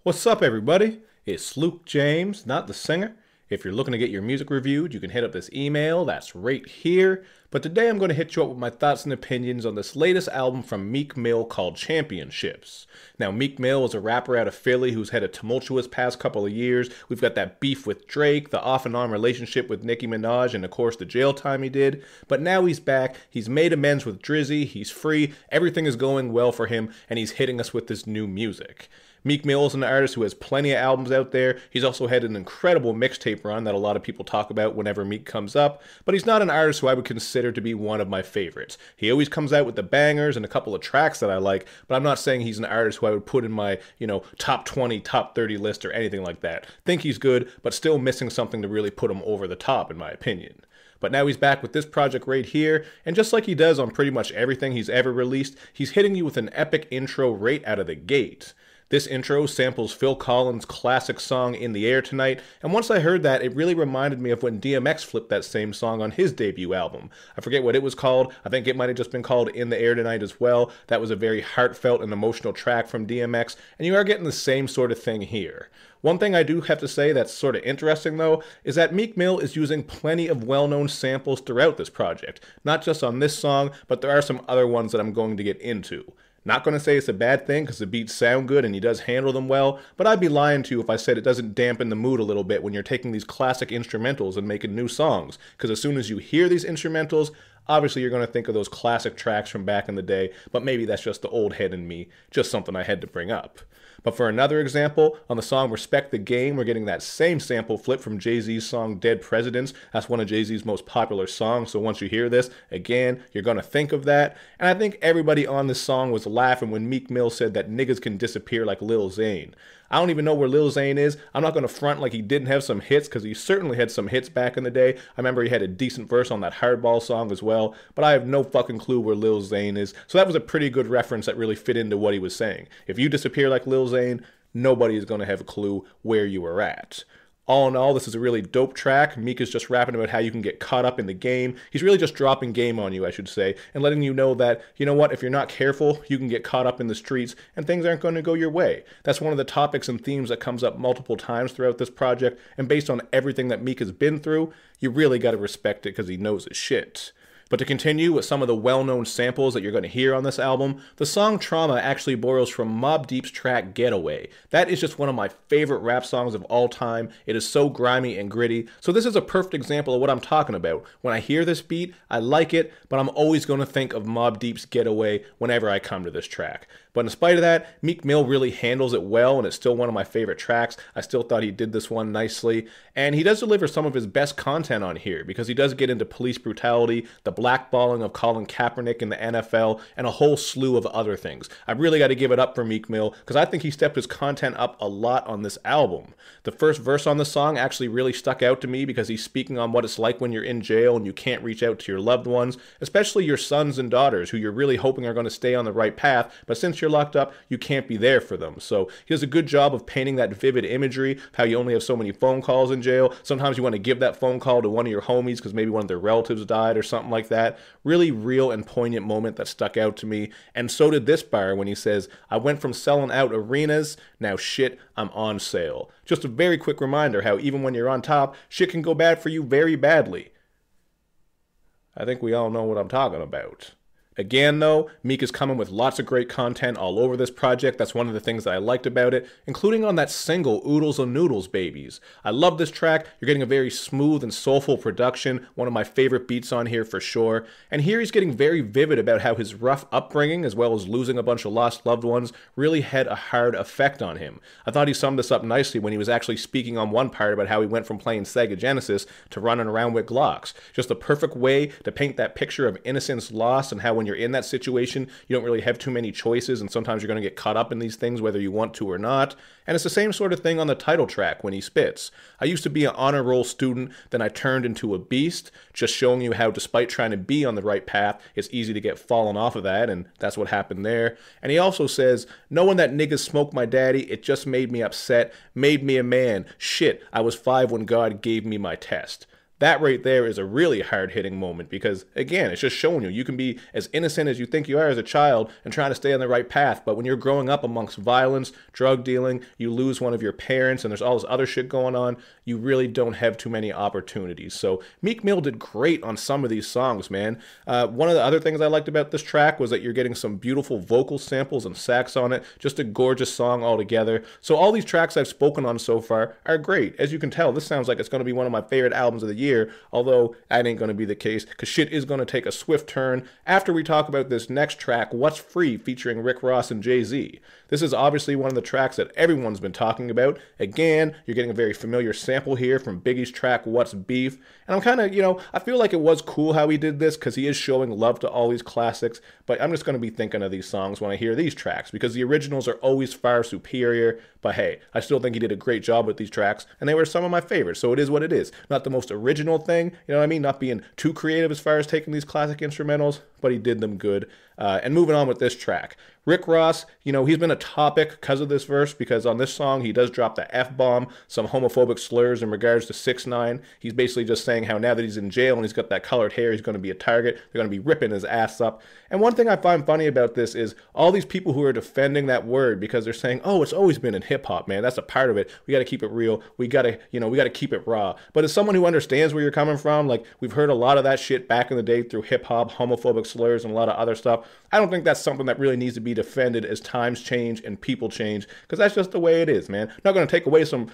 What's up, everybody? It's Luke James, not the singer. If you're looking to get your music reviewed, you can hit up this email that's right here. But today I'm going to hit you up with my thoughts and opinions on this latest album from Meek Mill called Championships. Now, Meek Mill is a rapper out of Philly who's had a tumultuous past couple of years. We've got that beef with Drake, the off-and-on relationship with Nicki Minaj, and of course the jail time he did. But now he's back, he's made amends with Drizzy, he's free, everything is going well for him, and he's hitting us with this new music. Meek Mill is an artist who has plenty of albums out there. He's also had an incredible mixtape run that a lot of people talk about whenever Meek comes up, but he's not an artist who I would consider to be one of my favorites. He always comes out with the bangers and a couple of tracks that I like, but I'm not saying he's an artist who I would put in my, top 20, top 30 list or anything like that. Think he's good, but still missing something to really put him over the top, in my opinion. But now he's back with this project right here, and just like he does on pretty much everything he's ever released, he's hitting you with an epic intro right out of the gate. This intro samples Phil Collins' classic song In the Air Tonight, and once I heard that, it really reminded me of when DMX flipped that same song on his debut album. I forget what it was called. I think it might have just been called In the Air Tonight as well. That was a very heartfelt and emotional track from DMX, and you are getting the same sort of thing here. One thing I do have to say that's sort of interesting though, is that Meek Mill is using plenty of well-known samples throughout this project. Not just on this song, but there are some other ones that I'm going to get into. Not going to say it's a bad thing because the beats sound good and he does handle them well, but I'd be lying to you if I said it doesn't dampen the mood a little bit when you're taking these classic instrumentals and making new songs, because as soon as you hear these instrumentals, obviously you're going to think of those classic tracks from back in the day, but maybe that's just the old head in me, just something I had to bring up. But for another example, on the song Respect the Game, we're getting that same sample flip from Jay-Z's song Dead Presidents. That's one of Jay-Z's most popular songs, so once you hear this, again, you're going to think of that. And I think everybody on this song was laughing when Meek Mill said that niggas can disappear like Lil Zane. I don't even know where Lil Zane is. I'm not going to front like he didn't have some hits, because he certainly had some hits back in the day. I remember he had a decent verse on that Hardball song as well, but I have no fucking clue where Lil Zane is. So that was a pretty good reference that really fit into what he was saying. If you disappear like Lil Zane, nobody is going to have a clue where you were at. All in all, this is a really dope track. Meek is just rapping about how you can get caught up in the game. He's really just dropping game on you, I should say, and letting you know that, you know what, if you're not careful, you can get caught up in the streets and things aren't going to go your way. That's one of the topics and themes that comes up multiple times throughout this project, and based on everything that Meek has been through, you really got to respect it because he knows his shit. But to continue with some of the well-known samples that you're going to hear on this album, the song Trauma actually borrows from Mobb Deep's track Getaway. That is just one of my favorite rap songs of all time. It is so grimy and gritty. So this is a perfect example of what I'm talking about. When I hear this beat, I like it, but I'm always going to think of Mobb Deep's Getaway whenever I come to this track. But in spite of that, Meek Mill really handles it well, and it's still one of my favorite tracks. I still thought he did this one nicely. And he does deliver some of his best content on here, because he does get into police brutality, the blackballing of Colin Kaepernick in the NFL, and a whole slew of other things. I really got to give it up for Meek Mill, because I think he stepped his content up a lot on this album. The first verse on the song actually really stuck out to me, because he's speaking on what it's like when you're in jail and you can't reach out to your loved ones, especially your sons and daughters, who you're really hoping are going to stay on the right path, but since you're locked up, you can't be there for them. So he does a good job of painting that vivid imagery, how you only have so many phone calls in jail. Sometimes you want to give that phone call to one of your homies because maybe one of their relatives died or something like that. Really real and poignant moment that stuck out to me. And so did this bar when he says, I went from selling out arenas, now shit, I'm on sale. Just a very quick reminder how even when you're on top, shit can go bad for you very badly. I think we all know what I'm talking about. Again, though, Meek is coming with lots of great content all over this project. That's one of the things that I liked about it, including on that single, Oodles and Noodles, Babies. I love this track. You're getting a very smooth and soulful production, one of my favorite beats on here for sure. And here he's getting very vivid about how his rough upbringing, as well as losing a bunch of lost loved ones, really had a hard effect on him. I thought he summed this up nicely when he was actually speaking on one part about how he went from playing Sega Genesis to running around with Glocks. Just the perfect way to paint that picture of innocence lost, and how when you're in that situation, you don't really have too many choices, and sometimes you're going to get caught up in these things whether you want to or not. And it's the same sort of thing on the title track when he spits. I used to be an honor roll student, then I turned into a beast, just showing you how despite trying to be on the right path, it's easy to get fallen off of that, and that's what happened there. And he also says, knowing that niggas smoked my daddy, it just made me upset, made me a man. Shit, I was 5 when God gave me my test. that right there is a really hard-hitting moment because, again, it's just showing you can be as innocent as you think you are as a child and trying to stay on the right path, but when you're growing up amongst violence, drug dealing, you lose one of your parents, and there's all this other shit going on, you really don't have too many opportunities. So Meek Mill did great on some of these songs, man. One of the other things I liked about this track was that you're getting some beautiful vocal samples and sax on it. Just a gorgeous song altogether. So all these tracks I've spoken on so far are great. As you can tell, this sounds like it's going to be one of my favorite albums of the year, although that ain't going to be the case, because shit is going to take a swift turn after we talk about this next track, What's Free, featuring Rick Ross and Jay-Z. This is obviously one of the tracks that everyone's been talking about. Again, you're getting a very familiar sample here from Biggie's track, What's Beef? And I'm kind of, I feel like it was cool how he did this because he is showing love to all these classics, but I'm just going to be thinking of these songs when I hear these tracks because the originals are always far superior. But hey, I still think he did a great job with these tracks, and they were some of my favorites, so it is what it is. Not the most original thing, you know what I mean? Not being too creative as far as taking these classic instrumentals, but he did them good. And moving on with this track. Rick Ross, he's been a topic because of this verse, because on this song, he does drop the F-bomb, some homophobic slurs in regards to 6ix9ine. He's basically just saying how now that he's in jail and he's got that colored hair, he's going to be a target. They're going to be ripping his ass up. And one thing I find funny about this is all these people who are defending that word because they're saying, oh, it's always been in hip-hop, man. That's a part of it. We got to keep it real. We got to keep it raw. But as someone who understands where you're coming from, like, we've heard a lot of that shit back in the day through hip-hop, homophobic slurs, and a lot of other stuff. I don't think that's something that really needs to be defended as times change and people change, because that's just the way it is, man. I'm not going to take away I'm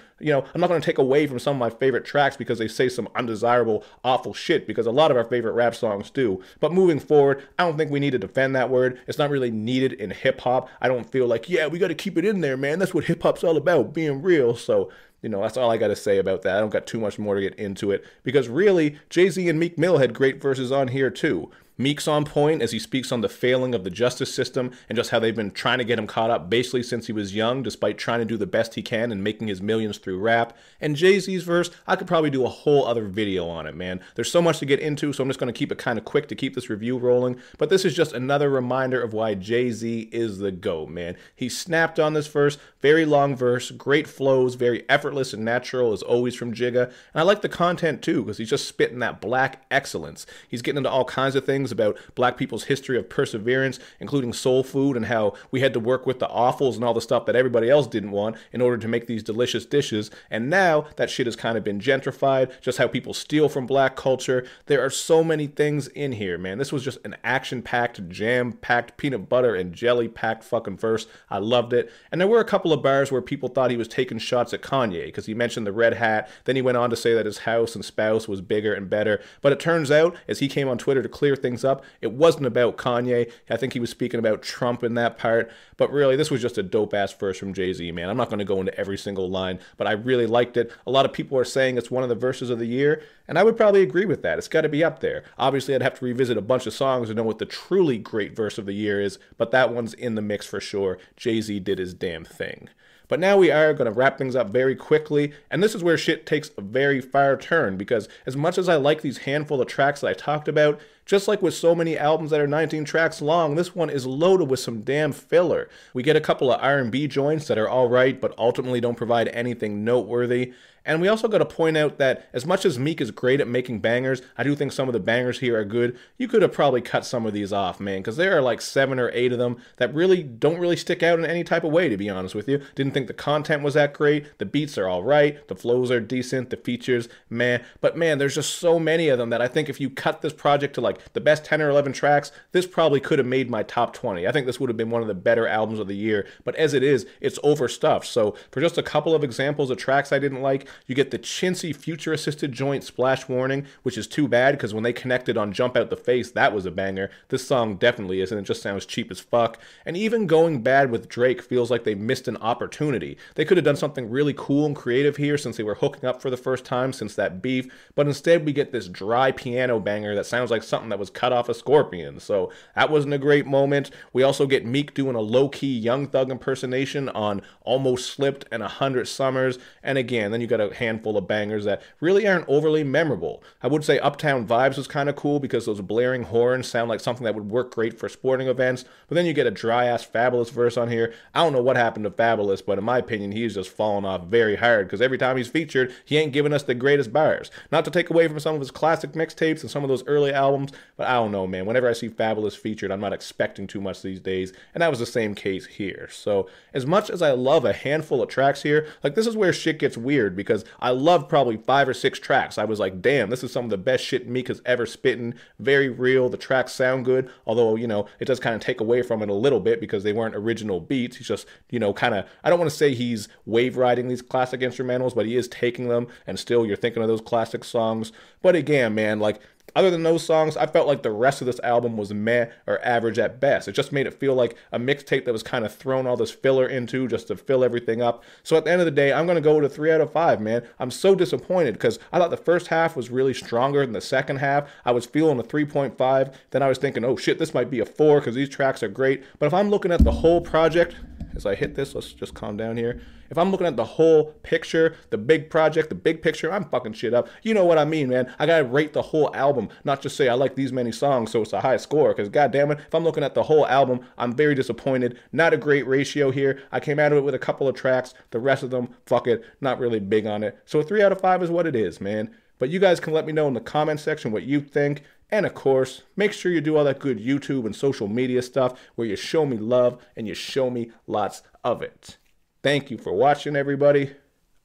not going to take away from some of my favorite tracks because they say some undesirable, awful shit, because a lot of our favorite rap songs do. But moving forward, I don't think we need to defend that word. It's not really needed in hip-hop. I don't feel like, yeah, we got to keep it in there, man. That's what hip-hop's all about, being real. So, that's all I got to say about that. I don't got too much more to get into it, because really, Jay-Z and Meek Mill had great verses on here too. Meek's on point as he speaks on the failing of the justice system and just how they've been trying to get him caught up basically since he was young, despite trying to do the best he can and making his millions through rap. And Jay-Z's verse, I could probably do a whole other video on it, man. There's so much to get into, so I'm just going to keep it kind of quick to keep this review rolling. But this is just another reminder of why Jay-Z is the GOAT, man. He snapped on this verse, very long verse, great flows, very effortless and natural as always from Jigga. And I like the content too, because he's just spitting that black excellence. He's getting into all kinds of things about black people's history of perseverance, including soul food and how we had to work with the offals and all the stuff that everybody else didn't want in order to make these delicious dishes. And now that shit has kind of been gentrified, just how people steal from black culture. There are so many things in here, man. This was just an action-packed, jam-packed, peanut butter and jelly-packed fucking verse. I loved it. And there were a couple of bars where people thought he was taking shots at Kanye because he mentioned the red hat. Then he went on to say that his house and spouse was bigger and better. But it turns out, as he came on Twitter to clear things up, it wasn't about Kanye. I think he was speaking about Trump in that part. But really, this was just a dope-ass verse from Jay-Z, man. I'm not going to go into every single line, but I really liked it. A lot of people are saying it's one of the verses of the year, and I would probably agree with that. It's got to be up there. Obviously, I'd have to revisit a bunch of songs to know what the truly great verse of the year is, but that one's in the mix for sure. Jay-Z did his damn thing. But now we are going to wrap things up very quickly, and this is where shit takes a very far turn, because as much as I like these handful of tracks that I talked about, just like with so many albums that are 19 tracks long, this one is loaded with some damn filler. We get a couple of R&B joints that are alright, but ultimately don't provide anything noteworthy. And we also got to point out that as much as Meek is great at making bangers, I do think some of the bangers here are good. You could have probably cut some of these off, man, because there are like 7 or 8 of them that really don't really stick out in any type of way, to be honest with you. Didn't think the content was that great. The beats are all right. The flows are decent. The features, man. But man, there's just so many of them that I think if you cut this project to like the best 10 or 11 tracks, this probably could have made my top 20. I think this would have been one of the better albums of the year. But as it is, it's overstuffed. So for just a couple of examples of tracks I didn't like, you get the chintzy future-assisted joint Splash Warning, which is too bad because when they connected on Jump Out the Face, that was a banger. This song definitely isn't. It just sounds cheap as fuck. And even Going Bad with Drake feels like they missed an opportunity. They could have done something really cool and creative here since they were hooking up for the first time since that beef, but instead we get this dry piano banger that sounds like something something that was cut off a scorpion. So that wasn't a great moment. We also get Meek doing a low-key Young Thug impersonation on Almost Slipped and 100 Summers. And again, then you got a handful of bangers that really aren't overly memorable. I would say Uptown Vibes was kind of cool because those blaring horns sound like something that would work great for sporting events. But then you get a dry-ass Fabulous verse on here. I don't know what happened to Fabulous, but in my opinion, he's just fallen off very hard because every time he's featured, he ain't giving us the greatest bars. Not to take away from some of his classic mixtapes and some of those early albums, but I don't know, man. Whenever I see Fabulous featured, I'm not expecting too much these days, and that was the same case here. So as much as I love a handful of tracks here, like this is where shit gets weird because I loved probably 5 or 6 tracks. I was like, damn, this is some of the best shit Meek has ever spitting. Very real. The tracks sound good, although, you know, it does kind of take away from it a little bit because they weren't original beats. He's just, you know, kind of, I don't want to say he's wave riding these classic instrumentals, but he is taking them, and still you're thinking of those classic songs. But again, man, like, other than those songs, I felt like the rest of this album was meh or average at best. It just made it feel like a mixtape that was kind of thrown all this filler into just to fill everything up. So at the end of the day, I'm going to go with a 3 out of 5, man. I'm so disappointed because I thought the first half was really stronger than the second half. I was feeling a 3.5. Then I was thinking, oh shit, this might be a 4 because these tracks are great. But if I'm looking at the whole project, as I hit this, let's just calm down here. If I'm looking at the whole picture, the big project, the big picture, I'm fucking shit up. You know what I mean, man. I gotta rate the whole album, not just say I like these many songs, so it's a high score. Because goddamn it, if I'm looking at the whole album, I'm very disappointed. Not a great ratio here. I came out of it with a couple of tracks. The rest of them, fuck it, not really big on it. So a 3 out of 5 is what it is, man. But you guys can let me know in the comment section what you think. And of course, make sure you do all that good YouTube and social media stuff where you show me love and you show me lots of it. Thank you for watching, everybody.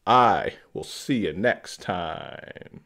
I will see you next time.